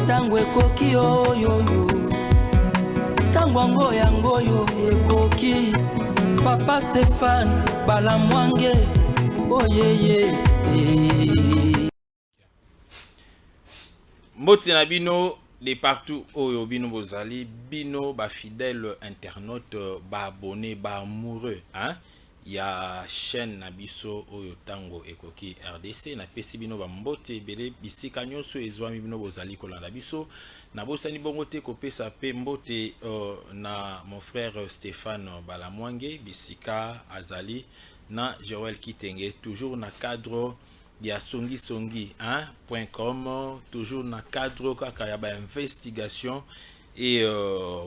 tango ekoki oyoyo tango yango yango yo ekoki Papa Stéphane Balamwange oyeye Mboti na bino de partout oyo bino bozali bino ba fidèle internaute ba abonné ba amoureux hein ya chaîne na biso oyo tango ekoki RDC na pesi bino ba mbote belé bisika nyonso ezwami bino bozali kolanda biso na bosani bongo te kopesa pe mbote na mon frère Stéphane Balamwange bisika azali na Joël Kitenge toujours na cadre ya songi hein.com toujours na cadre kaka ya ba investigation et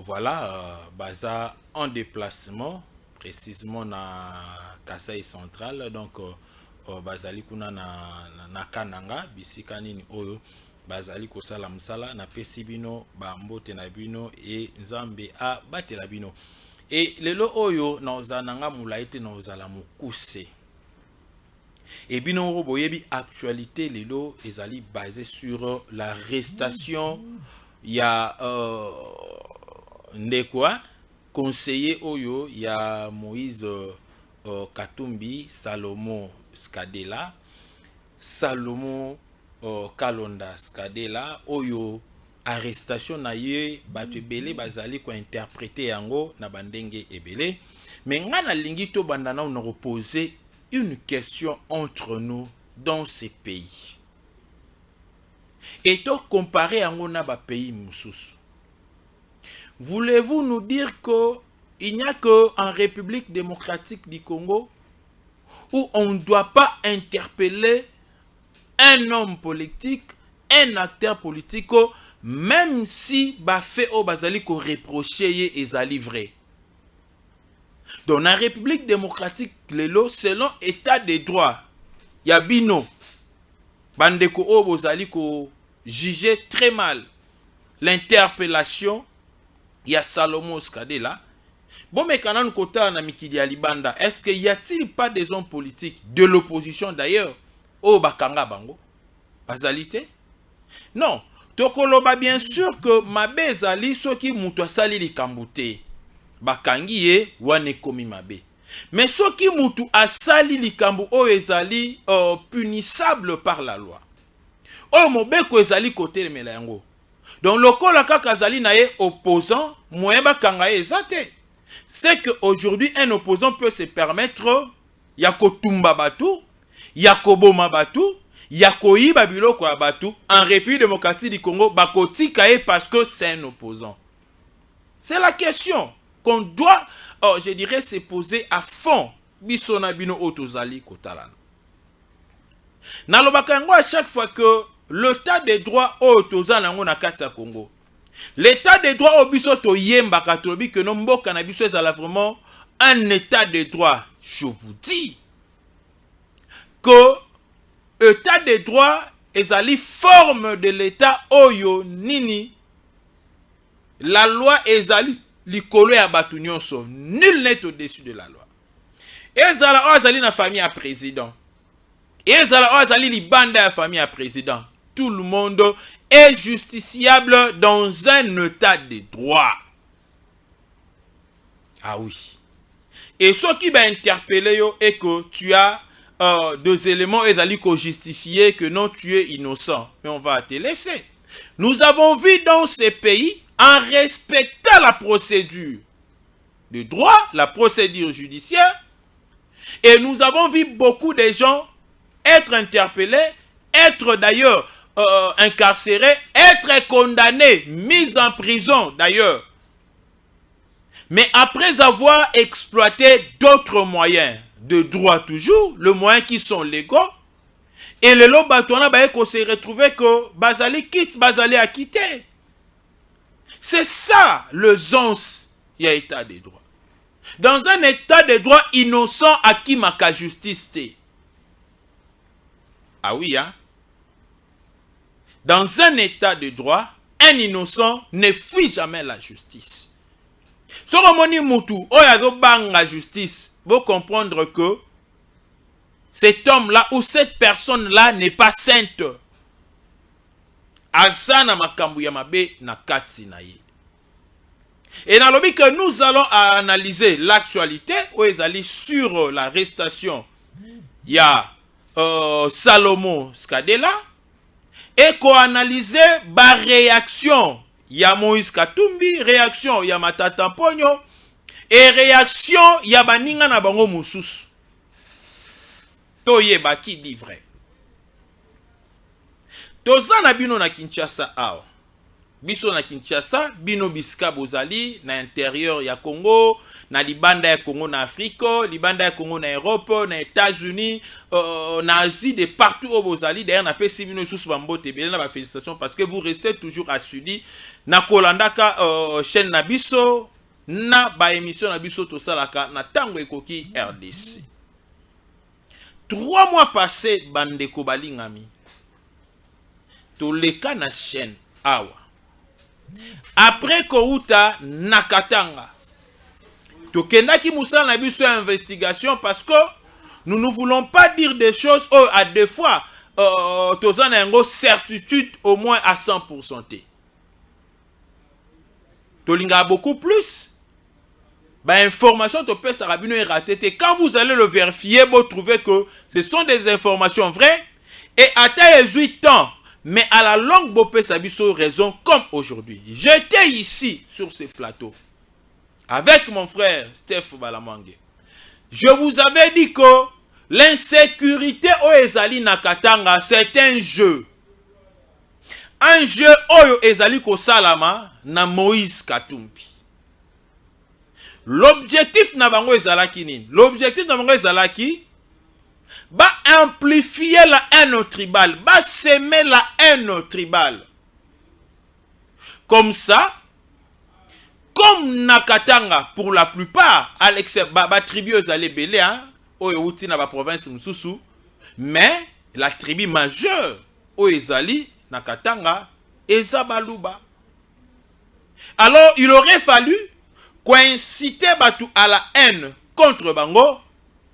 voilà baza en déplacement précisément na Kasai central donc bazali kuna na Kananga bisika nini oyo bazali kosala msala na pesi bino ba mbote na bino et nzambe a batela bino et lelo oyo na ozananga mulaite na ozala mukuse et bino boyebi actualité lelo ezali basé sur l'arrestation ya ndekwa conseiller oyo ya Moïse Katumbi Salomo Skadela Salomo Kalonda Skadela oyo arrestation na ye bato ebele bazali ko interpréter yango na bandenge ebele mais nga na lingi to bandana on reposer une question entre nous dans ces pays et to comparer yango na ba pays mususu. Voulez-vous nous dire que il n'y a que en République démocratique du Congo où on ne doit pas interpeller un homme politique, un acteur politique, même si fait au bazali ko reprocher ezali vrai. Dans la République démocratique lelo selon état de droit, yabino bandeko o bozali ko juger très mal l'interpellation ya Salomo Skadela. Bon mais quand on kota na mikili ya libanda, est-ce qu'il y a-t-il pas des hommes politiques de l'opposition d'ailleurs au bakanga bango bazalité? Non, tokoloba bien sûr que mabe ezali soki mutu asali likambo te bakangi ye wane komi mabe. Mais soki mutu asali likambo o ezali punissable par la loi. O mobeko ezali kote lemela yango. Donc lokola kaka zali na ye opposant moyen bakanga ye ezate. C'est que aujourd'hui un opposant peut se permettre ya kotumba batu, ya koboma batu, ya koyiba biloko ya batu en République démocratique du Congo bakotika ye parce que c'est un opposant. C'est la question qu'on doit je dirais se poser à fond bisona bino otozali kotalana. Na lobaka yango à chaque fois que l'état des droits otozana yango na kati ya Congo. L'état des droits au biso to yemba katolobi que no mboka na biso ezala vraiment un état de droit. Je vous dis que l'état de droit ezali forme de l'état oyo nini la loi ezali likolo ya batu nyonso, nul n'est au-dessus de la loi. Ezala o ezali na famille à président. Ezala o ezali libanda ya famille à président. Tout le monde est justiciable dans un état de droit. Ah oui. Et ce qui va interpeller yo est que tu as deux éléments ezali ko justifier que non tu es innocent. Mais on va te laisser. Nous avons vu dans ces pays en respectant la procédure de droit, la procédure judiciaire, et nous avons vu beaucoup de gens être interpellés, être d'ailleurs incarcérés, être condamnés, mis en prison d'ailleurs. Mais après avoir exploité d'autres moyens de droit toujours, les moyens qui sont légaux, et le lot batouana baeko se retrouver que bazali quitte, bazali a quitté. C'est ça le zons y a état de droit. Dans un état de droit innocent à qui maka justice te. Ah oui hein. Dans un état de droit, un innocent ne fuit jamais la justice. Si on mutu oyazo banga justice, vous comprendre que cet homme-là ou cette personne-là n'est pas sainte. azana makambu ya mabe na kati na ye. Et dans le but que nous allons analyser l'actualité où ils allaient sur l'arrestation, il y a Salomon Skadela, et qu'on analyse la réaction, il y a Moïse Katumbi, réaction, il y a Matata Pogno, et réaction, il y a Baninga na bango Moussus. Toye baki dit vrai. Tozana bino na Kinshasa awa. Biso na Kinshasa, bino biska bozali na intérieur ya Congo, na libanda ya Congo na Afrique, libanda ya Congo na Europe, na États-Unis, na Asie, de partout où bozali. D'ailleurs, na pesi bino sous bambote bele na ba félicitations parce que vous restez toujours assidus na kolandaka chaîne na biso na ba émission na biso to salaka na tango ekoki RDC. 3 mois passés bandeko balingami. To leka na chaîne awa. Après Kouta Nakatanga, Tokendaki Moussa n'a vu sur investigation parce que nous ne voulons pas dire des choses à deux fois. Tozan a une certitude au moins à 100%. Tolinga beaucoup plus. Information to peut sarabino et raté. Quand vous allez le vérifier, vous trouvez que ce sont des informations vraies et à tel 8 ans. Mais à la longue, Bopé Sabiso raison comme aujourd'hui. J'étais ici, sur ce plateau, avec mon frère Steph Balamangue. Je vous avais dit que l'insécurité au Ezali Nakatanga, c'est un jeu. Un jeu Oyo Ezali Kosalama na Moïse Katumbi. L'objectif na bango ezalaki nini? L'objectif na bango ezalaki ba amplifier la haine tribale, ba semer la haine tribale. Comme ça, comme Nakatanga, pour la plupart, à l'exception, ba tribu ezali belé, hein, outi na ba province Msusu, mais la tribu majeure, ezali Nakatanga, ezabaluba. Alors, il aurait fallu inciter Batu à la haine contre Bango.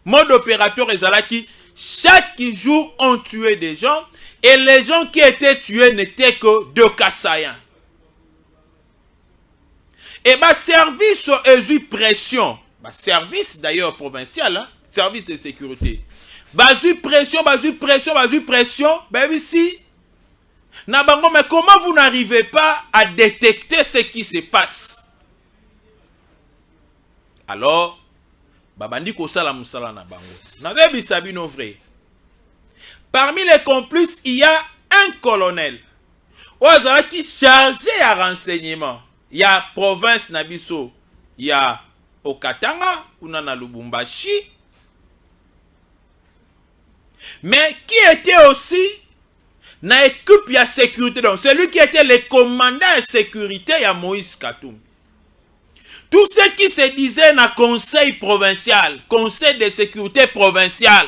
Mode opérateur ezalaki. Chaque jour, on tuait des gens. Et les gens qui étaient tués n'étaient que de Kassaïens. Et service eu pression. Service d'ailleurs provincial. Hein, service de sécurité. Pression. Ici. Nabango, mais comment vous n'arrivez pas à détecter ce qui se passe? Alors, Babandi Kosala Moussala na bango. N'avez Sabino vrai. Parmi les complices, il y a un colonel. Ouazala qui chargé à renseignement. Il y a province Nabiso. Il y a Okatanga, Unana Lubumbashi. Mais qui était aussi na équipe ya sécurité. Donc, celui qui était le commandant de sécurité, il y a Moïse Katumbi. Tout ce qui se disait dans le conseil provincial, conseil de sécurité provincial,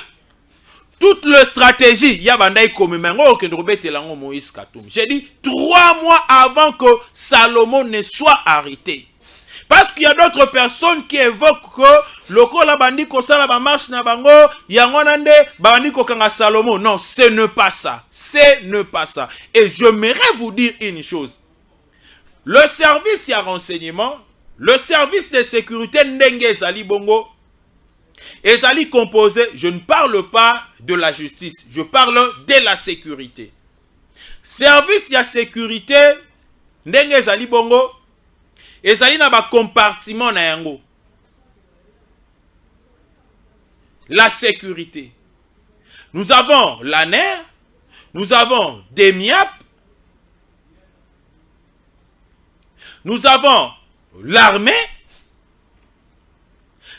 toute la stratégie, il y a Bandaï Komimengo que Moïse Katumbi. J'ai dit 3 mois avant que Salomon ne soit arrêté. Parce qu'il y a d'autres personnes qui évoquent que le Kola Bandiko Salaba marche na bango, Yangonande, Bandiko Kanga Salomon. Non, ce n'est pas ça. Ce n'est pas ça. Et j'aimerais vous dire une chose. Le service y a renseignement. Le service de sécurité Ndenge Ezali Bongo, Ezali composé, je ne parle pas de la justice, je parle de la sécurité. Service de sécurité Ndenge Ezali Bongo, Ezali na ba compartiment na yango. La sécurité. Nous avons l'ANER, nous avons des MIAP, nous avons l'armée,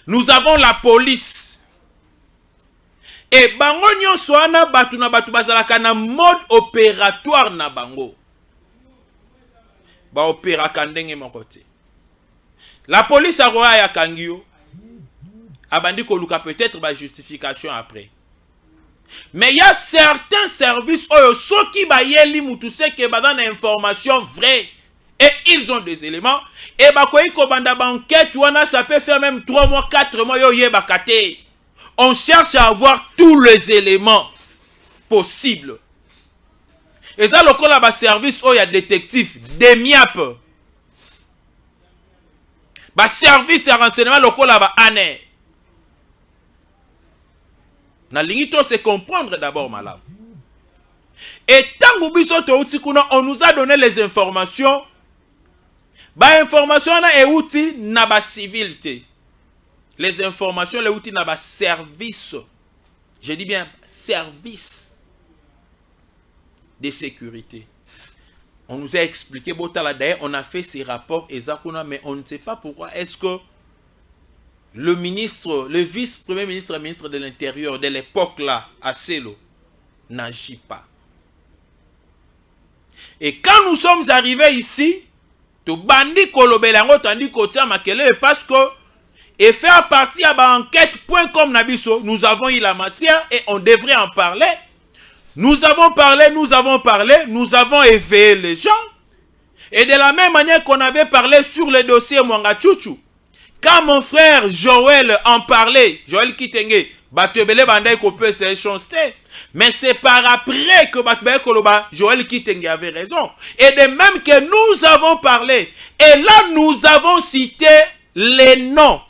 nous avons la police. Et bango nyonso wana batu na batu bazalaka na mode opératoire na bango. Ba opéraka ndenge moko te. La police a roya ya kangio. Abandi koluka peut-être ba justification après. Mais il y a certains services oyo soki ba yeli mutu seke bazana information vraie. Et ils ont des éléments. Et ça peut faire même 3 mois, 4 mois. On cherche à avoir tous les éléments possibles. Et ça, lokola ba service où il y a détective, des miap. Ba service à renseignement lokola ba ane. Na lingito c'est comprendre d'abord malam. Et tant que on nous a donné les informations, ba information na e outil na ba civilité. Les informations les outils na ba service. Je dis bien service de sécurité. On nous a expliqué, d'ailleurs, on a fait ces rapports, mais on ne sait pas pourquoi est-ce que le ministre, le vice-premier ministre, le ministre de l'Intérieur de l'époque là, à Selo, n'agit pas. Et quand nous sommes arrivés ici, tout bandi kolobelango tandi kotia makele parce que et faire partie à enquête.com nabiso, nous avons eu la matière et on devrait en parler. Nous avons parlé, nous avons éveillé les gens. Et de la même manière qu'on avait parlé sur le dossier Mwanga Chouchou, quand mon frère Joël en parlait, Joël Kitenge, Batebele Bandai Kopé s'est chanté, mais c'est par après que Batebele Koloba, Joël Kitenge avait raison. Et de même que nous avons parlé, et là nous avons cité les noms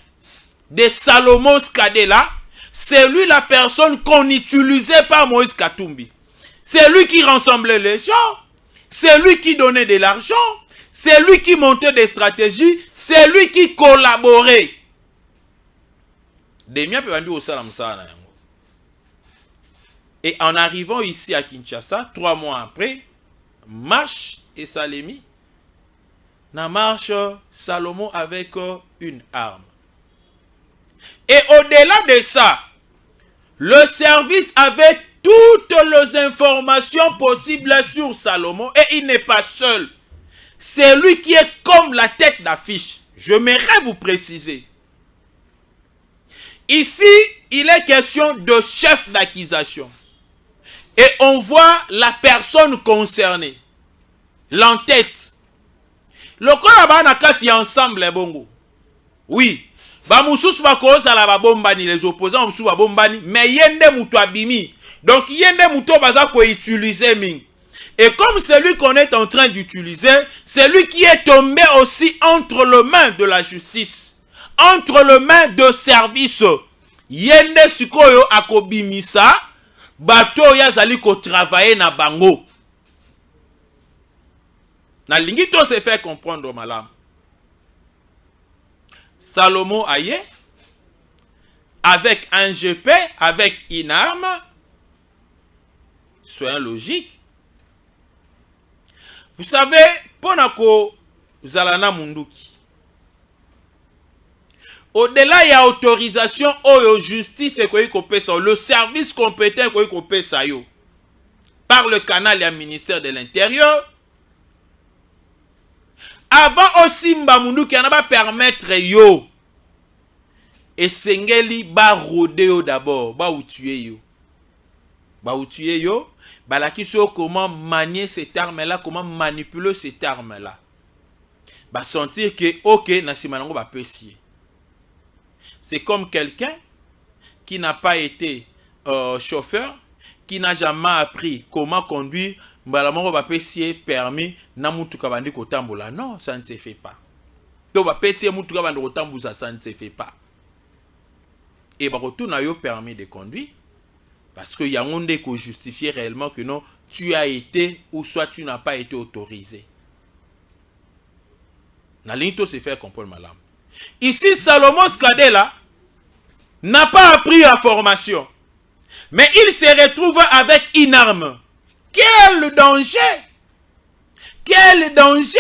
de Salomon Skadela. C'est lui la personne qu'on utilisait par Moïse Katumbi. C'est lui qui rassemblait les gens. C'est lui qui donnait de l'argent. C'est lui qui montait des stratégies. C'est lui qui collaborait. Et en arrivant ici à Kinshasa, 3 mois après, marche et Salemi, na marche Salomon avec une arme. Et au-delà de ça, le service avait toutes les informations possibles sur Salomon et il n'est pas seul. C'est lui qui est comme la tête d'affiche. Je m'aimerais vous préciser. Ici, il est question de chef d'accusation. Et on voit la personne concernée. L'entête. Le corps na kati ensemble est bongo. Oui. Ba mususu ba koza la ba bombani les opposants mususu ba bombani mais yende muto abimi. Donc yende muto baza ko utiliser ming. Et comme celui qu'on est en train d'utiliser, c'est lui qui est tombé aussi entre les mains de la justice, entre les mains de service. Yende sikoyo akobimisa bato yazali ko travailler na bango. Na lingito se fait comprendre malam. Salomon aye, avec un GP, avec une arme, soyons logiques. Vous savez, Ponako Zalana Munduki, au-delà il y a autorisation ou justice et le service compétent par le canal et le ministère de l'Intérieur. Avant aussi Mbamunduki on va permettre yo et sengeli ba rode yo d'abord ba ou tuer yo ba la question comment manier cette arme là, comment manipuler cette arme là, ba sentir que ok na simanango ba pesier. C'est comme quelqu'un qui n'a pas été chauffeur, qui n'a jamais appris comment conduire. Mbalamoro va pesier permis na mutuka bandi kotambola. Non, ça ne se fait pas. Donc va pesier mutuka bandi kotambola, ça ne se fait pas. Et bah retourne à yo permis de conduire parce que y a un monde qui justifie réellement que non, tu as été ou soit tu n'as pas été autorisé. Na linto se fait comprendre madame. Ici Salomon Skadela n'a pas appris la formation, mais il se retrouve avec une arme. Quel danger! Quel danger!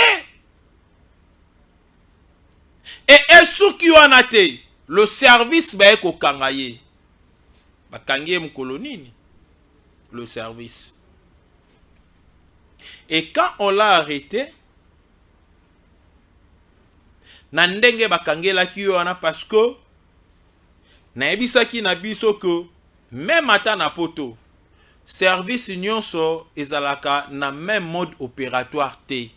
Et est-ce qu'il y en a le service va être au Kangaye? Bakangaye mkolonini. Le service. Et quand on l'a arrêté, Nandenge Bakangaye la kiyoana parce que naebisaki na biso que même ata na poto service nyonso ezalaka na même mode opératoire T.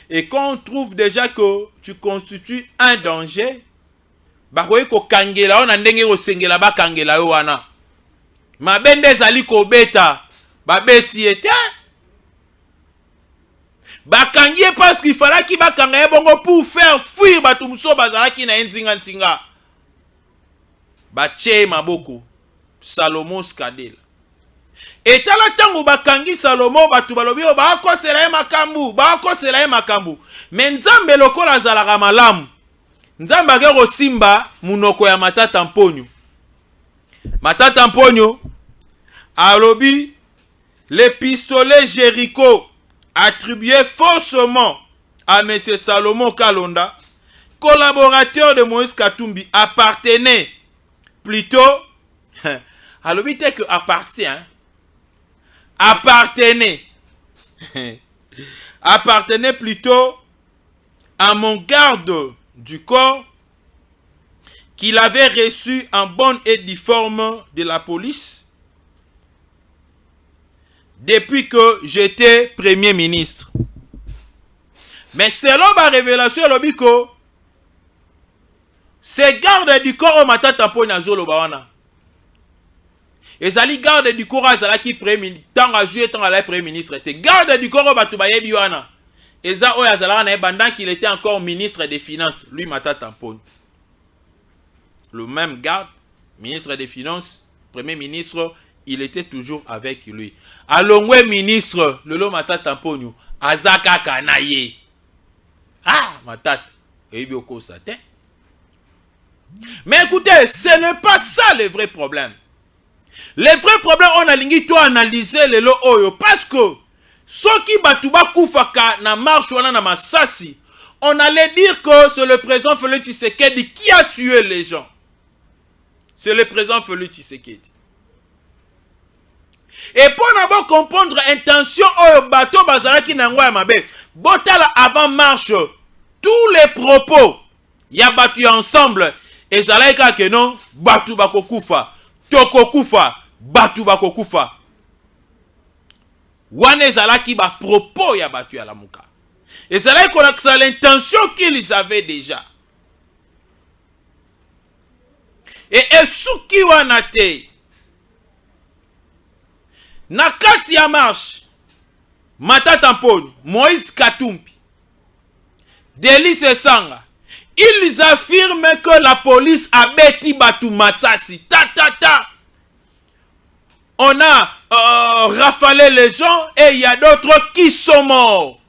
Et quand on trouve déjà que tu constitues un danger, bakoye ko kangela on ndenge ko sengela ba kangela yo wana. Mabende zali ko beta, babeti ete bakangi parce qu'il fallait qu'il bakanga bongo pour faire fuir batu muso bazalaki na nzinga ntinga bache maboko Salomon Skadela etala tango bakangi Salomon batu balobi bakosela ye makambu mais nzambe lokola azalaka malamu nzambe akero simba munoko ya Matata Mponyo alobi les pistolets Jéricho attribués faussement à M. Salomon Kalonda, collaborateur de Moïse Katumbi, appartenait plutôt alobi te que appartenait plutôt à mon garde du corps qu'il avait reçu en bonne et due forme de la police depuis que j'étais premier ministre. Mais selon ma révélation, lobiko, c'est garde du corps au Matata Mponyo azolo bawana. Et ça li garde du corps azalaki premier tant à jouer tant à la premier ministre était garde du corps au batu bayebi wana. Et ça oya azalaka na pendant qu'il était encore ministre des finances, lui Matata Mponyo. Le même garde, ministre des finances, premier ministre, il était toujours avec lui. Alongwe ministre, Lolo Matata Mponyo, Azaka Kanaye. Ah, Matata, Ebioko Sate. Mais écoutez, ce n'est pas ça le vrai problème. Le vrai problème, on a lingi toi analyser le lo oyo. Parce que, ceux qui batuba koufaka na marche wana na masasi, on allait dire que c'est le président Félix Tshisekedi qui a tué les gens. C'est le président Félix Tshisekedi. Et pour d'abord comprendre l'intention au bateau bazaraki nangwa mabe, botala avant marche, tous les propos, y a battu ensemble, et zalaika que non, batu bako kufa, toko kufa, batu bako kufa. Wane zalaki ba propos y a battu à la muka. Et zalaika que c'est l'intention qu'ils avaient déjà. Et esuki wanate. Nakati ya marche, Matata Mponyo, Moïse Katumbi, Delice Sanga, ils affirment que la police a bêti Batu Masasi. On a rafalé les gens et il y a d'autres qui sont morts.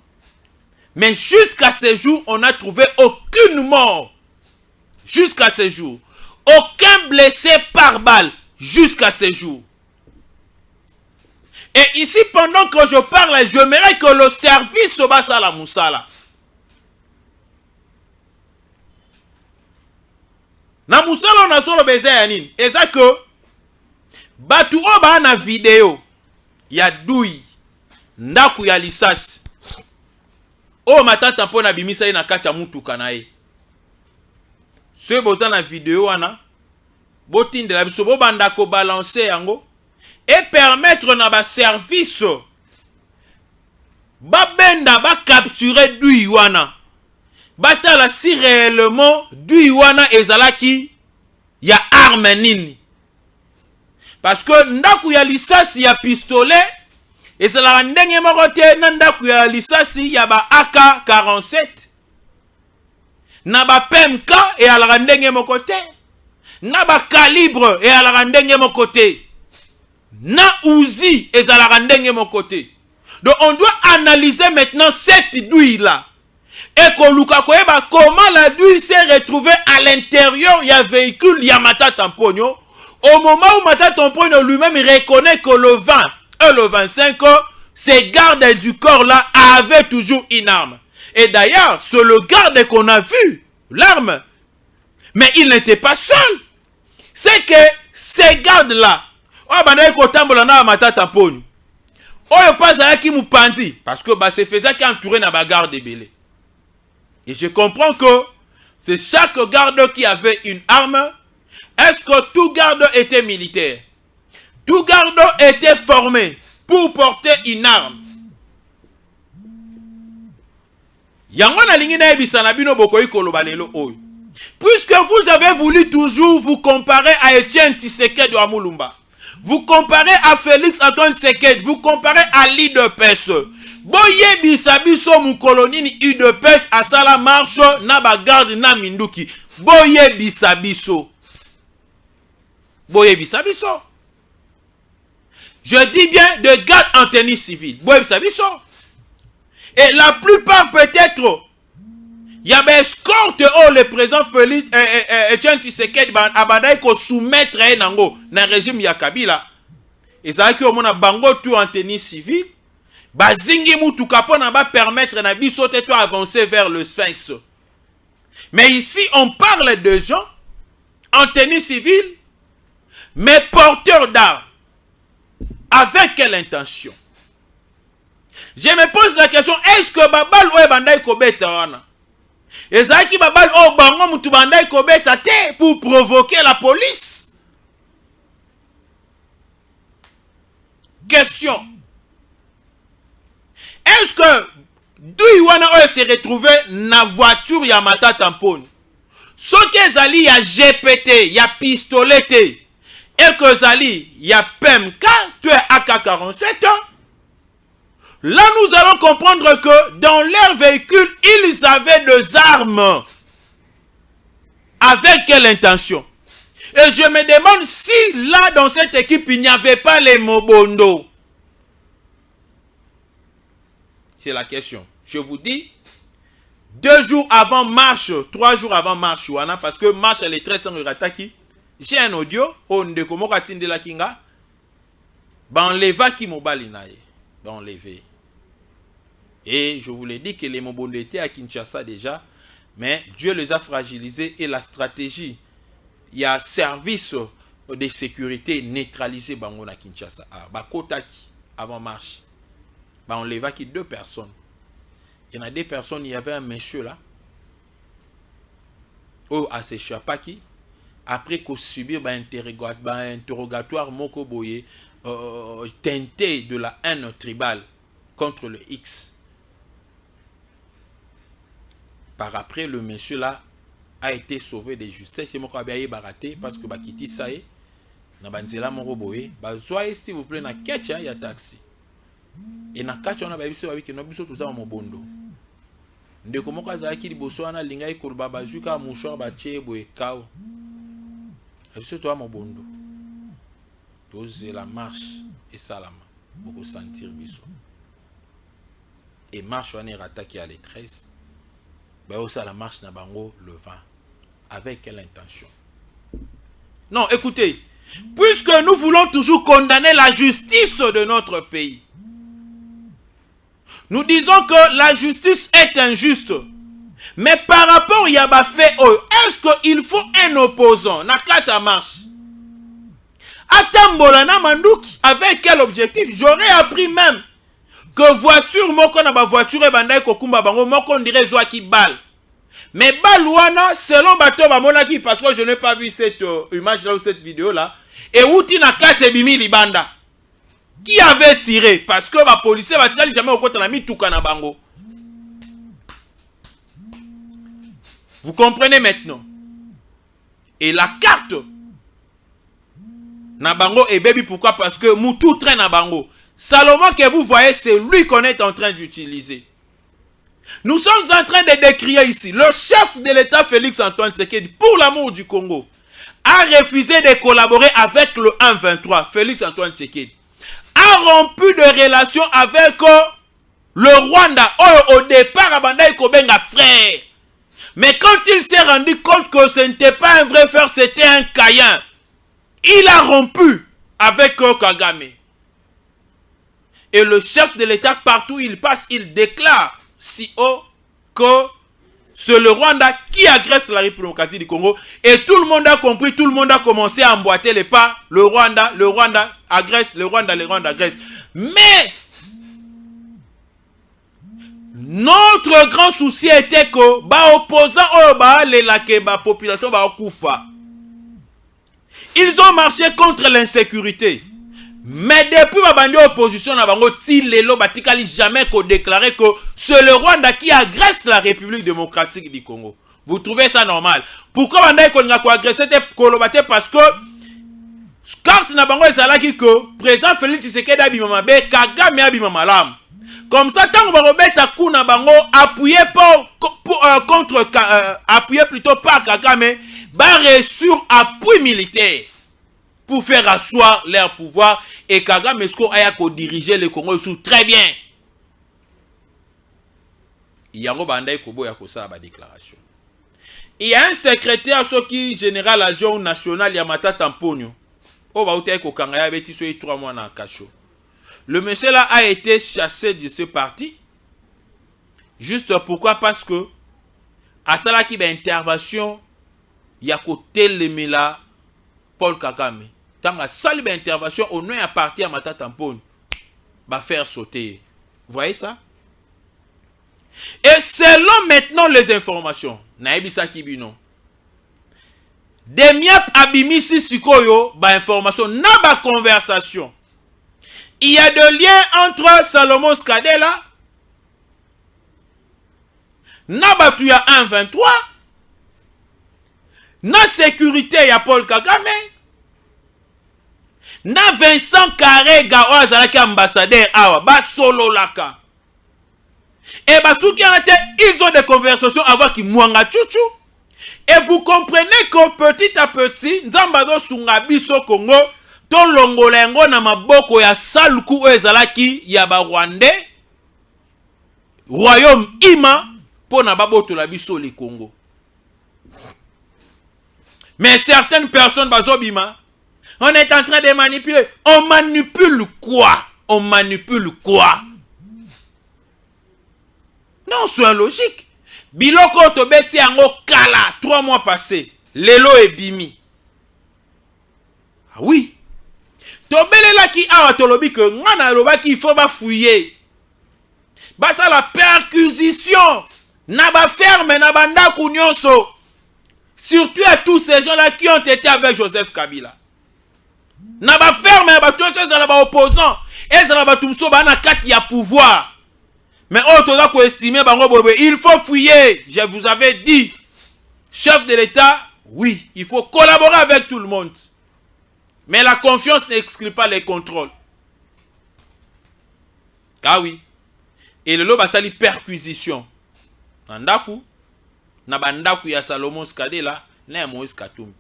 Mais jusqu'à ce jour, on n'a trouvé aucune mort. Jusqu'à ce jour. Aucun blessé par balle. Jusqu'à ce jour. Et ici, pendant que je parle, j'aimerais que le service se basse à la moussala. Na moussala, on a solo baiser yanin. Et ça que, batu oba na vidéo, ya douille, ndaku ya lisasi. Oh, Matata Mponyo bimisa ina kacha mutu kanae. Ce boza na vidéo wana, botinde la biso, bobanda ko balancer yango. Et permettre na ba service babenda ba capturer du wana batala si réellement du wana ezalaki ya arme nini parce que ndaku ya lisasi ya pistolet ezalaka ndenge moko te na ndaku ya lisasi ya ba AK-47 na ba PMK et alaka ndenge moko te na ba calibre et alaka ndenge moko te na Uzi et Zalarandenge mon côté. Donc on doit analyser maintenant cette douille là. Et comment la douille s'est retrouvée à l'intérieur, il y a un véhicule, il y a Matata Mponyo. Au moment où Matata Mponyo lui-même reconnaît que le 20 et le 25, ces gardes du corps là avaient toujours une arme. Et d'ailleurs, c'est le garde qu'on a vu, l'arme. Mais il n'était pas seul. C'est que ces gardes là, oh banaye kotambola na Matata Mponyo. Oyo pas qui mupandi parce que bah c'est faisait qui entouré na bagarre de belé. Et je comprends que c'est chaque garde qui avait une arme. Est-ce que tout garde était militaire? Tout garde était formé pour porter une arme. Yango na lingi na ebisa na bino bokoyi koloba lelo oyo. Puisque vous avez voulu toujours vous comparer à Etienne Tshisekedi wa Mulumba. Vous comparez à Félix Antoine Tshisekedi, vous comparez à l'UDPS. Boye bisabiso mukolonini UDPS à sala marche na bagarde na minduki. Boye bisabiso. Boye bisabiso. Je dis bien de garde en tenue civile. Boye bisabiso. Et la plupart peut-être, il y a des escortes où le président Félix Etienne Tshisekedi abandai ko soumettre nango na régime ya Kabila. Et ça que on a bango tout en tenue civile. Bazingi mutuka pona ba permettre na biso te avancer vers le Sphinx. Mais ici on parle de gens en tenue civile mais porteurs d'armes. Avec quelle intention? Je me pose la question, est-ce que babal ou bandai kobeta wana? Ezaki babal o bango mutu bandai kobeta te pour provoquer la police? Question. Est-ce que Douiwana s'est retrouvé na voiture ya Mata Tampone? Ce que Zali ya GPT, ya pistolet et que Zali ya PMK, tu es AK-47, là nous allons comprendre que dans leur véhicule, ils avaient des armes. Avec quelle intention? Et je me demande si là dans cette équipe, il n'y avait pas les Mobondo. C'est la question. Je vous dis, 2 jours avant marche, 3 jours avant marche, parce que marche elle est très sans rataki. J'ai un audio, on de comment de la kinga, enleva qui mobile nae, enlevé. Et je vous l'ai dit que les Mobondo étaient à Kinshasa déjà, mais Dieu les a fragilisés et la stratégie, il y a service de sécurité neutralisé bango na Kinshasa. Bakotaki avant marche. On leva qui 2 personnes. Il y en a 2 personnes, il y avait un monsieur là. Oh, à s'échapper après qu'on subit un interrogatoire moko boye teinté de la haine tribale contre le X. Par après, le monsieur là a été sauvé de justesse. C'est mon cabiaye baraté parce que bakiti sae na banzela moko boye. Soyez s'il vous plaît na ketcha ya taxi. Et na kati on a babiso babiki no biso tuza mobondo. Ndeko moko azaki liboso wana lingai kurba bazuka mouchoir batie boye kao. Biso to mobondo. Toze la marche et salama pour sentir biso. Et marche on est rattaqué à les 13. Ben aussi la marche na bango le 20. Avec quelle intention? Non, écoutez, puisque nous voulons toujours condamner la justice de notre pays. Nous disons que la justice est injuste. Mais par rapport à Yaba fait, est-ce qu'il faut un opposant? Nakata marche. Atambolana Mandouki, avec quel objectif? J'aurais appris même que voiture, moko na ba voiture et bandai kokumba bango, moko on dirait Zoaki Bal. Mais Balouana, selon Bato Bamonaki, parce que je n'ai pas vu cette image là ou cette vidéo là, et Outi Nakate Bimi Libanda. Qui avait tiré? Parce que la police va tirer jamais au côté de la Mitouka na bango. Vous comprenez maintenant? Et la carte na bango et baby pourquoi? Parce que Moutou traîne na bango. Salomon que vous voyez, c'est lui qu'on est en train d'utiliser. Nous sommes en train de décrire ici le chef de l'État Félix Antoine Tshisekedi, pour l'amour du Congo, a refusé de collaborer avec le 1-23. Félix Antoine Tshisekedi a rompu de relations avec le Rwanda. Au départ, Abandai Kobenga frère. Mais quand il s'est rendu compte que ce n'était pas un vrai frère, c'était un Kayen, il a rompu avec Kagame. Et le chef de l'État, partout où il passe, il déclare si haut que c'est le Rwanda qui agresse la République démocratique du Congo. Et tout le monde a compris, tout le monde a commencé à emboîter les pas. Le Rwanda agresse, le Rwanda agresse. Mais notre grand souci était que les opposants, la population, ils ont marché contre l'insécurité. Mais depuis ma bande opposition, jamais qu'on déclarait que c'est le Rwanda qui agresse la République démocratique du Congo. Vous trouvez ça normal? Pourquoi bande qu'on a agressé? Parce que carte na bango ezalaki que président Félix Tshisekedi abima be Kagame abima malamu. Comme ça tant ba robeta kuna bango appuyé contre appuyé plutôt par Kagame ba sur appui militaire pour faire asseoir leur pouvoir et Kagame esko aya ko diriger le Congo sous très bien. Yango banda ikobo ya kosala ba déclaration. Il y a un secrétaire qui général adjoint national Yamata Tamponio. Oh ba uta ko kanga ya beti so 3 mois na cachot. Le monsieur là a été chassé de ce parti. Juste pourquoi? Parce que à ça qui ba intervention ya ko telemela Paul Kagame. Tant à sali ba intervention au nom ya parti Yamata Tamponio va faire sauter. Vous voyez ça? Et selon maintenant les informations, naibisa kibino. Demiap abimisi sikoyo ba information na ba conversation. Il y a des liens entre Salomon Skadela na batu ya 1-23 na sécurité ya Paul Kagame na Vincent Karega ozalaki ambassadeur awa ba solo laka. Et basuki anate, ils ont des conversations avant qui mwanga chuchu. Et vous comprenez que petit à petit, Nzambazo sunga biso Congo, ton longolengo na maboko ya saluku ezalaki ya ba Rwandais, royaume ima, pour na baboto la biso le Congo. Mais certaines personnes bazo bima, on est en train de manipuler. On manipule quoi? On manipule quoi? Non, c'est logique. Biloko to beti yango kala 3 mois passés. Lelo et bimi. Ah oui. To belela ki awa tolobi que ngana loba ki il faut ba fouiller. Ba ça la perquisition. Na ba ferme na banda kunyonso. Surtout à tous ces gens-là qui ont été avec Joseph Kabila. Na ba ferme na ba tous ces ba opposants. Et ça ba tumso ba na kati ya pouvoir. Mais il faut fouiller. Je vous avais dit, chef de l'État, oui, il faut collaborer avec tout le monde. Mais la confiance n'exclut pas les contrôles. Ah oui. Et le loba sali perquisition. Nandaku, nabandaku ya Salomon Skadela, na Moïse Katumbi.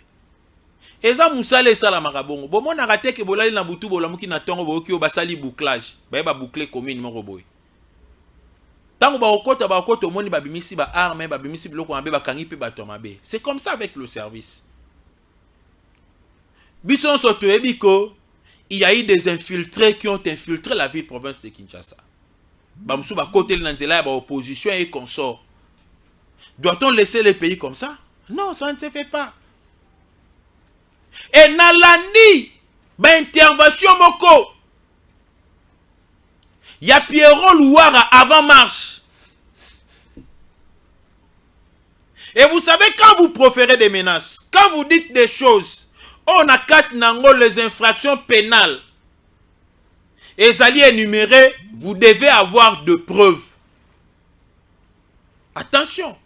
Eza musale sala makabongo. Bomo na rateke bolali na butu bolamuki na tongo boki basali bouclage. Ba boucler commune moko boy. Tant que ba okota moni babimisi ba arme babimisi biloko mabe bakangi pe bato mabe. C'est comme ça avec le service. Bison soto ebiko, il y a eu des infiltrés qui ont infiltré la ville province de Kinshasa. Bamsou ba côté l'anzela ba opposition et consort. Doit-on laisser le pays comme ça? Non, ça ne se fait pas. Et nalandi ba intervention moko. Il y a Pierrot Louara avant marche. Et vous savez, quand vous proférez des menaces, quand vous dites des choses, on a 4 nango les infractions pénales. Et les alliés énumérés, vous devez avoir de preuves. Attention.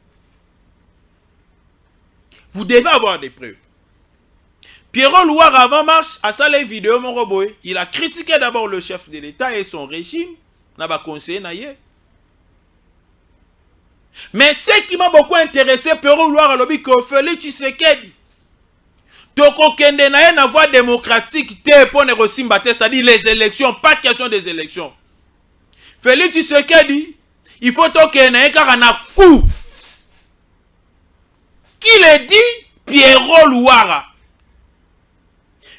Vous devez avoir des preuves. Pierrot Louara avant marche, à ça les vidéos, mon robot, il a critiqué d'abord le chef de l'État et son régime. N'a pas conseillé naïe. Mais ce qui m'a beaucoup intéressé, Pierrot Louara lobi que Félix Tshisekedi toko kende naïe na voie démocratique te pour negosimba te, c'est-à-dire les élections, pas question des élections. Félix Tshisekedi, il faut toke naïe car na coup. Qui le dit? Pierrot Louara.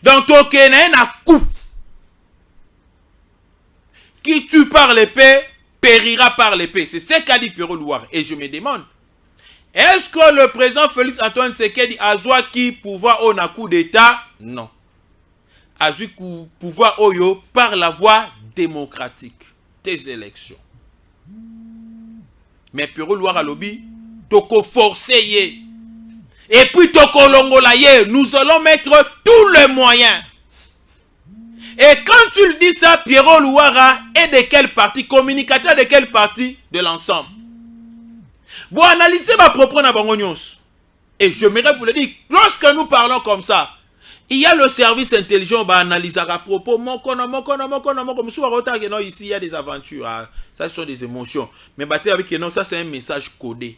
Donc toke naïe na coup. Qui tue par l'épée, périra par l'épée. C'est ce qu'a dit Pierrot Louara. Et je me demande, est-ce que le président Félix Antoine Tshisekedi a qui pouvoir au coup d'État? Non. A pouvoir oyo par la voie démocratique des élections. Mais Pierrot Louara lobby, toko forcé. Et puis toko longola ye, nous allons mettre tous les moyens. Et quand tu le dis ça, Pierrot Louara est de quel parti? Communicateur de quel parti? De l'ensemble. Bon, analysez ma propre nabangonios. Et je m'aimerais vous le dire, lorsque nous parlons comme ça, Il y a le service intelligent, bah, analyse à propos, ici il y a des aventures, hein. Ça ce sont des émotions. Mais bah, avec non, ça c'est un message codé.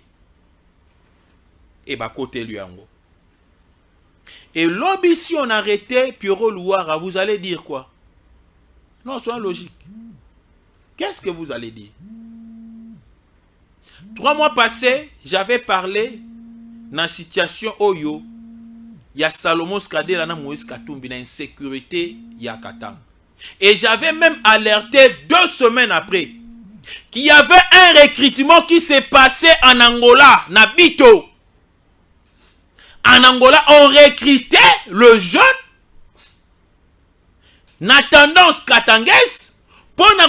Et bah, côté lui en gros. Et lobby, si on arrêtait Pierrot Louara, vous allez dire quoi? Non, soyons logique. Qu'est-ce que vous allez dire? 3 mois passés, j'avais parlé dans la situation Oyo. Il y a Salomon Skade, là, Moïse Katumbi, dans insécurité, il y a Katang. Et j'avais même alerté 2 semaines après qu'il y avait un recrutement qui s'est passé en Angola, Nabito. En Angola, on recrutait le jeune na tendance Katanges pour na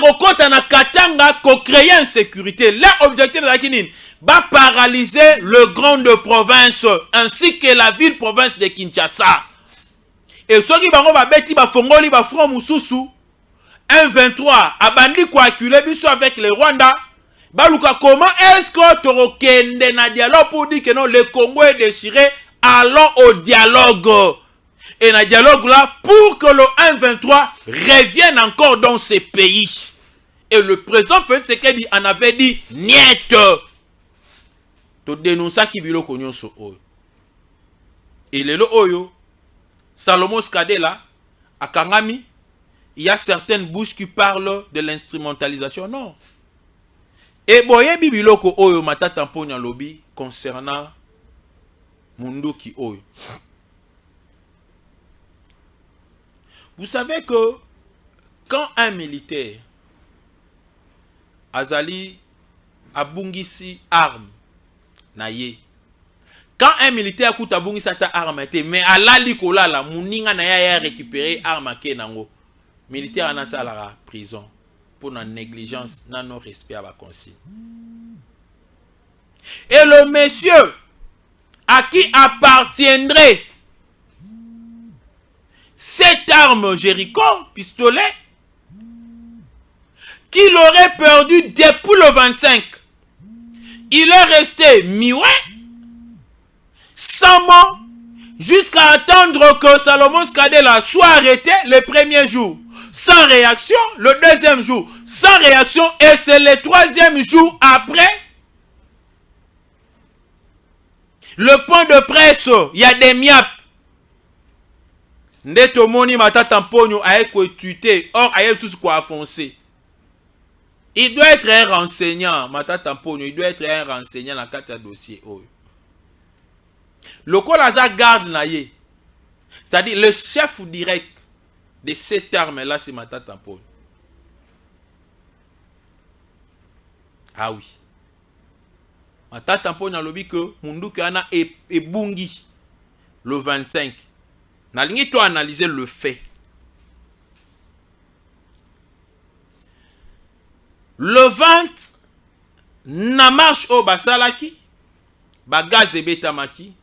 Katanga ko créer insécurité. L'objectif de va paralyser le grand de province ainsi que la ville-province de Kinshasa. Et ceux qui vont beti ba fongoli ba front mususu 1-23 abandi ko acculer biso avec les Rwanda. Baluka comment est-ce que toro kende na dialogue pour dire que non le Congo est déchiré? Allons au dialogue. Et dans le dialogue là, pour que le 1-23 revienne encore dans ces pays. Et le président Félix Tshisekedi en avait dit niet. To dénoncer qui bilo konyo so oyo. Et le oyo, Salomon Skade là, à Kangami, il y a certaines bouches qui parlent de l'instrumentalisation. Non. Et boye bibilo ko oyo matata mponya lobby concernant Munduki oyo. Vous savez que quand un militaire azali abungisi arme na ye, quand un militaire coûte abungisi ta arme te, mais alali kolala muninga na ya récupérer arme ke nango, militaire anasa la prison pour la négligence, na non respect à la consigne. Et le monsieur à qui appartiendrait cette arme Jéricho, pistolet, qu'il aurait perdu depuis le 25. Il est resté muet, sans mot, jusqu'à attendre que Salomon Skadela soit arrêté le premier jour. Sans réaction, le deuxième jour, sans réaction, et c'est le troisième jour après. Le point de presse, il y a des miapes. Ndeto moni matata mponyo aeko tuité, or aye tout quoi foncé. Il doit être un renseignant, matata mponyo, il doit être un renseignant dans quatre dossiers. Le Kolaza garde naye, c'est-à-dire le chef direct de cette arme-là, c'est matata mponyo. Ah oui. Matata mponyo a lobby que Munduki ana ebungi le 25. Nalingi to analyser le fait. Le 20 na marche au basalaki bagaz et betamaki.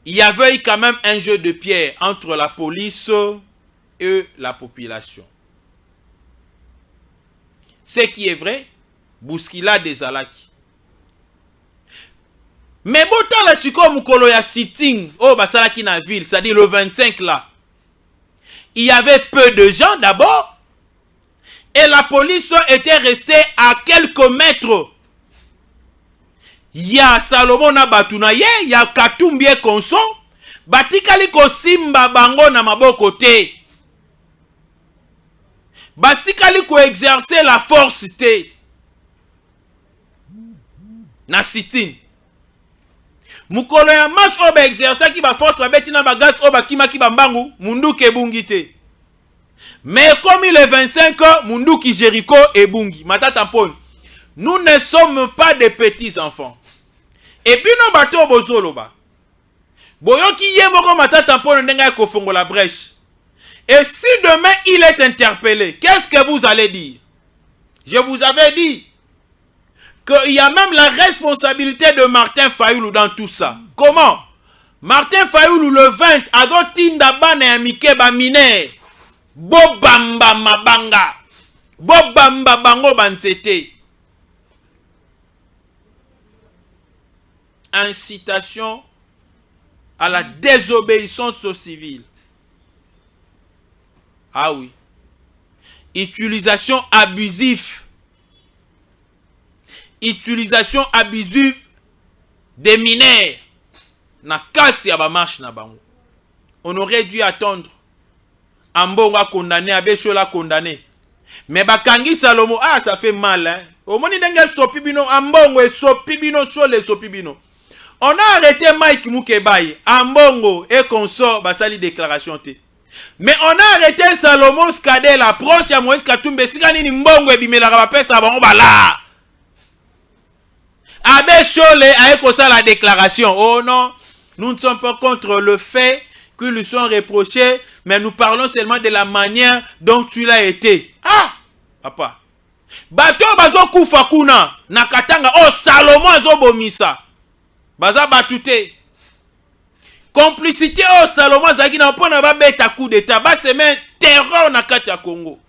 Il y avait quand même un jeu de pierre entre la police et la population. Ce qui est vrai, Bouskila des Alaki. Mais bon temps la suko mukolo ya sitting oh basalaki na ville, c'est-à-dire le 25 là. Il y avait peu de gens d'abord et la police était restée à quelques mètres. Il y a Salomon na batunaye, il y a Katumbi et Konso, batikali ko simba bango na maboko te. Batikali ko exercer la force te. Na sitting. Mukolo ya marche oba exercer ki ba force ba beti na bagaz oba kima ki bambangu Munduki ebungi te. Mais comme il est 25 ans, Munduki Jéricho ebungi. Matata mponi. Nous ne sommes pas des petits enfants. Et puis nos bateaux bozolo ba. Boyoki yemoko matata mponi ndenga ko fongo la brèche. Et si demain il est interpellé, qu'est-ce que vous allez dire? Je vous avais dit qu'il y a même la responsabilité de Martin Fayoulou dans tout ça. Comment? Martin Fayoulou le 20 a dotinda bana ya mike ba mine. Bobamba mabanga. Bobamba bango bansete. Incitation à la désobéissance aux civils. Ah oui. Utilisation abusive. Utilisation abusive des mineurs. Na kati ya ba marche na bango. On aurait dû attendre. Ambonga condamné, Abeshola condamné. Mais bakangi Salomo, ah ça fait mal hein. Au moni denge sopibino, ambongo et sopibino, chole sopibino. On a arrêté Mike Mukebaye, ambongo et consort, basali déclaration te. Mais on a arrêté Salomon Skade, l'approche à Moïse Katumbe, sikani ni mbongo et bimela rapesa bango bala. Abeshole a écouté la déclaration. Oh non, nous ne sommes pas contre le fait qu'ils lui sont reprochés, mais nous parlons seulement de la manière dont tu l'as été. Ah, papa. Bato bazo kufa kuna na katanga oh Salomon azo bomisa. Baza batute. Complicité oh Salomon zaki na pona ba beta coup d'état, ba semaine terreur na kati ya Congo.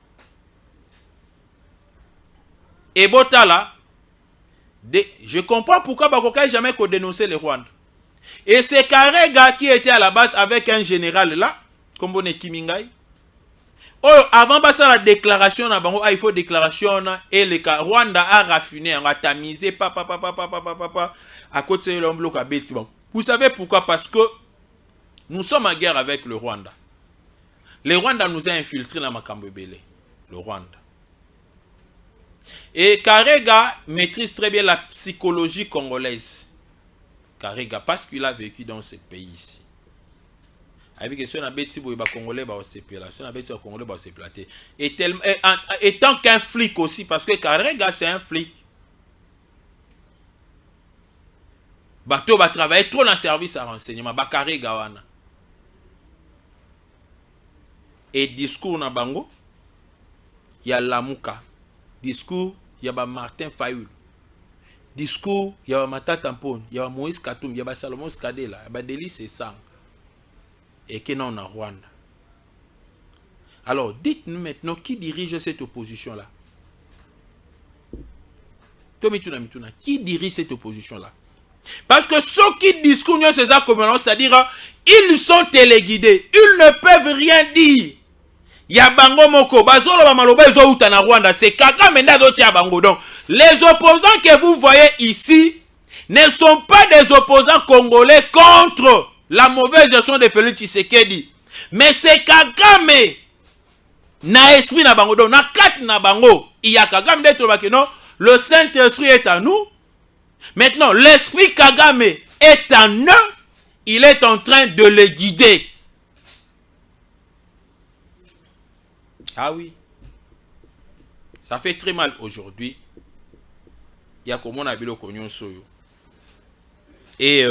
Et botala je comprends pourquoi Bakoka jamais qu'on dénoncer le Rwanda. Et c'est Karega qui était à la base avec un général là, comme on est Kimingai. Oh, avant passer la déclaration, il faut déclaration et le Rwanda a raffiné, a tamisé, à côté de l'homme à Betty. Vous savez pourquoi? Parce que nous sommes en guerre avec le Rwanda. Le Rwanda nous a infiltrés dans Makambebele. Le Rwanda. Et Karega maîtrise très bien la psychologie congolaise. Karega, parce qu'il a vécu dans ce pays ici. Avec si on a bêti pour les Congolais, on s'est platé. Si on a bêti aux Congolais, on s'est platé. Et tant qu'un flic aussi, parce que Karega c'est un flic. Bato va travailler trop dans le service à renseignement. Karega wana. Et discours na bango, il y a Lamuka. Discours, il y a Martin Fayulu. Discours, il y a Matata Mpone, il y a Moïse Katumbi, il y a Salomon Skadela, il y a Délice Sang. Et que non en Rwanda. Alors, dites-nous maintenant qui dirige cette opposition-là. Qui dirige cette opposition-là? Parce que ceux qui discourent ces accommodements, c'est-à-dire, ils sont téléguidés. Ils ne peuvent rien dire. Yabango moko, bazolo ba maloba ezo uta na Rwanda, c'est Kaka menda zo tia bango. Donc, les opposants que vous voyez ici ne sont pas des opposants congolais contre la mauvaise gestion de Félix Tshisekedi. Mais c'est Kagame na esprit na bango. Donc, na kat na bango, il y a Kagame d'être non, le Saint-Esprit est en nous. Maintenant, l'esprit Kagame est en eux, il est en train de les guider. Ah oui. Ça fait très mal aujourd'hui. Il y a comme on a vu le cognon soyo. Et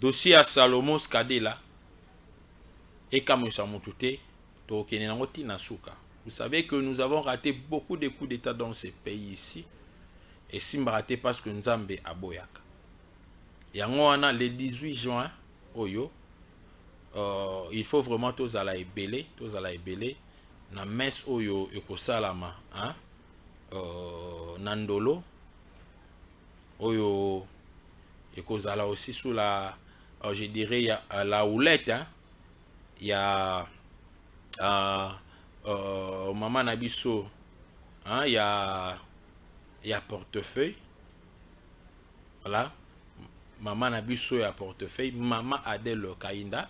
dossier à Salomon Skadela et Kamusa Moutouté, Tokenenangoti Nasuka. Vous savez que nous avons raté beaucoup de coups d'état dans ces pays ici. Et si nous raté parce que nous avons à Boyaka. Et en le 18 juin, Oyo. Il faut vraiment tous à la ébélé, na messe oyo ekosalama, hein, nandolo oyo ekozala aussi sous la, je dirais, y a la houlette, hein, il y a maman Nabiso, hein, il y a portefeuille, voilà, maman Nabiso et portefeuille, maman Adèle Kainda.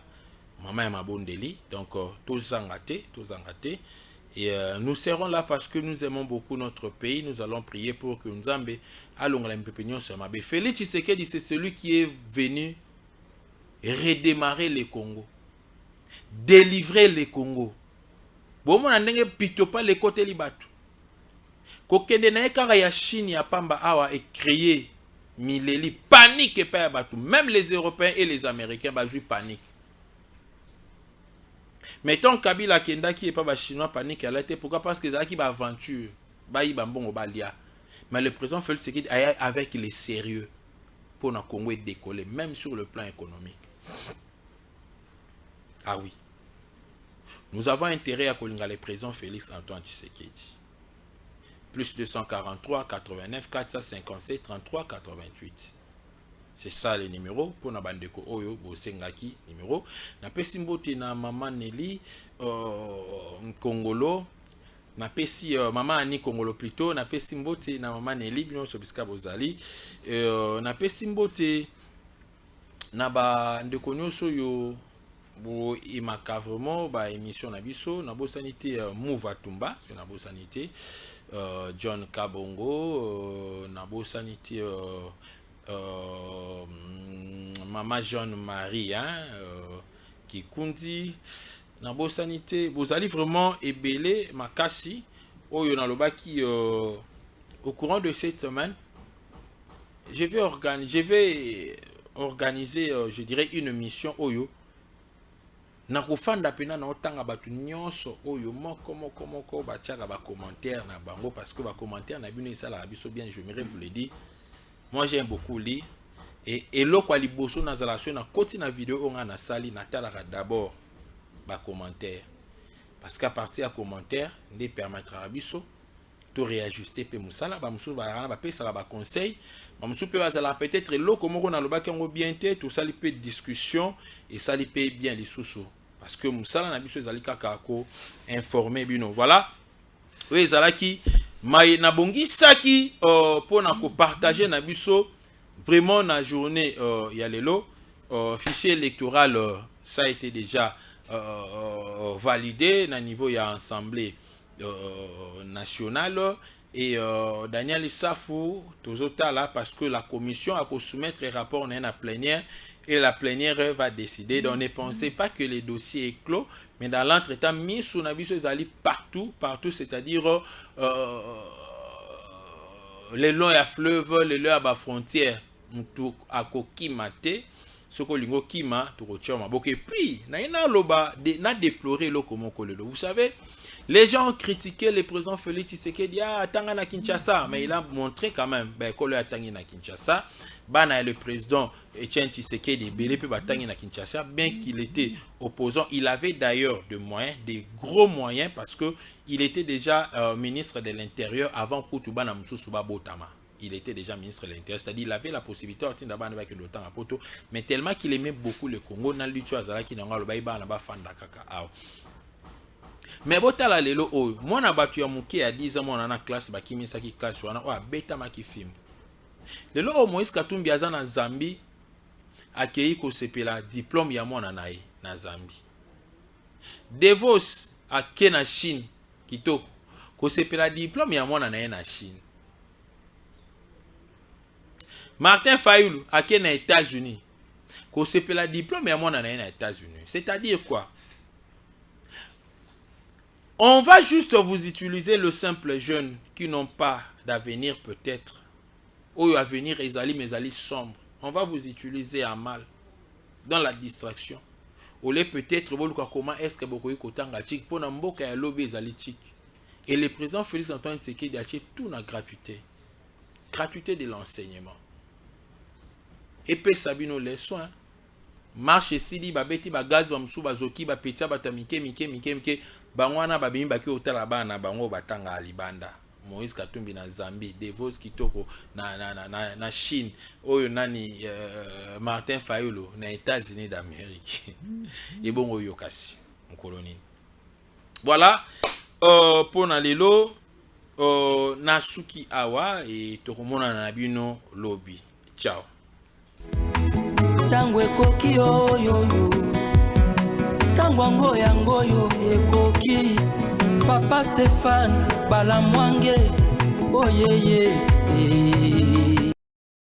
Maman et ma bondeli, donc tous engatés. Et nous serons là parce que nous aimons beaucoup notre pays. Nous allons prier pour que nous allons la mpépignon sur ma bé. Félix Tshisekedi, c'est celui qui est venu redémarrer le Congo, délivrer le Congo. Bon, on a pito pas les côtés libatu. Kokende na kara ya Chine ya pamba awa et créer mileli panique et pas batu. Même les Européens et les Américains bah jouent panique. Mettons Kabila Kenda qui est pas chinois panique à l'été. Pourquoi? Parce que c'est qui va aventure. Mais le président Félix Tshisekedi aille avec les sérieux pour na Congo décoller, même sur le plan économique. Ah oui. Nous avons intérêt à coller le président Félix Antoine Tshisekedi. Plus 243 89 457 33 88. C'est ça les numéros pour na bandeko oyo bosengaki numéro. Na pesi mbote na maman Nelly Kongolo. Na pesi maman Ani Kongolo plutôt. Na pesi mbote na maman Nelly bino sobiska bozali. Na pesi mbote na ba ndeko nyonso yo bo imaka vraiment ba émission na biso na bo sanité Mouva Tumba na bo sanité John Kabongo na bo sanité Maman Jeanne Marie qui kundi na bo sanité vous allez vraiment ébélé makasi oyo na lobaki au courant de cette semaine je vais organiser je dirais une mission oyo na kofanda pena na otanga batu nyonso oyo moko batiaka ba commentaire na bango parce que ba commentaire na bino esala biso bien j'aimerais vous le dire. Moi j'aime beaucoup lire et loko liboso na zalation na koti na vidéo on na sali na talaka d'abord ba commentaire parce qu'à partir à commentaire ne permettra biso to réajuster pe musala ba musu ba rana ba pesa ba conseil ba musu pe bazala peut-être loko moko na lobaki ngo bien té tout ça li pe discussion et ça li pe bien les sous parce que musala na biso ezali kaka ko informer bino voilà oui ezalaki mai na bongisaki pour na ko partager na biso vraiment na journée ya lelo fichier électoral ça a été déjà validé na niveau ya assemblée nationale et Daniel Safou tozota là parce que la commission a soumettre un rapport dans la plénière et la plénière va décider. Donc ne pensez pas que les dossiers est clos, mais dans l'entretemps mis sous nabiso ezali partout, c'est-à-dire les longs à fleuve, les longs à frontière, tout à kokimate, ce que lingo kima tout rochoma. Et puis na loba na déplorer lo comme kolelo. Vous savez, les gens ont critiqué le président Félix Tshisekedi à Tanga na Kinshasa, mais il a montré quand même que le Tanga na Kinshasa, le président Etienne Tshisekedi belé pe Tanga na Kinshasa, bien qu'il était opposant, il avait d'ailleurs des moyens, des gros moyens parce que il était déjà ministre de l'Intérieur avant Koutuba na Msusuba Botama. Il était déjà ministre de l'Intérieur, c'est-à-dire il avait la possibilité avec le temps à poto, mais tellement qu'il aimait beaucoup le Congo, na lutu azala ki nanga lo baiba na ba fanda kaka. Mais botala lelo oyo mwana batu ya muke ya 10 ans mwana na classe bakimisa ki classe wana o beta maki film lelo o Moïse Katumbi aza na Zambie akei ko sepela diplôme ya mwana nae na Zambie Devos ake na Chine kitoko ko sepela diplôme ya mwana nae na Chine Martin Fayulu ake na États-Unis ko sepela diplôme ya mwana nae na États-Unis. C'est-à-dire quoi? On va juste vous utiliser le simple jeune qui n'ont pas d'avenir peut-être. Ou avenir ezali mais ezali sombre. On va vous utiliser à mal. Dans la distraction. Ou les peut-être comment est-ce que beaucoup kotanga tchik pour na mboka ya lobby ezali tchik. Et le président Félix Antoine Tshisekedi a acheté tout na gratuité. Gratuité de l'enseignement. Et puis Sabino les soins. Marche sili babeti ba gaz ba msu bazoki ba petia mike bangwana babimi baki otala bana bango batanga alibanda Moïse Katumbi na Zambie Devos kitoko na Chine oyo nani Martin Fayulu na États-Unis d'Amérique et bongo yokasi mkoloni. Voilà pour na lelo nasuki awa et tokomona na bino lobby. Ciao. Tango ekoki oyoyo tango ngoyo ekoki Papa Stéphane Balamwange oyeye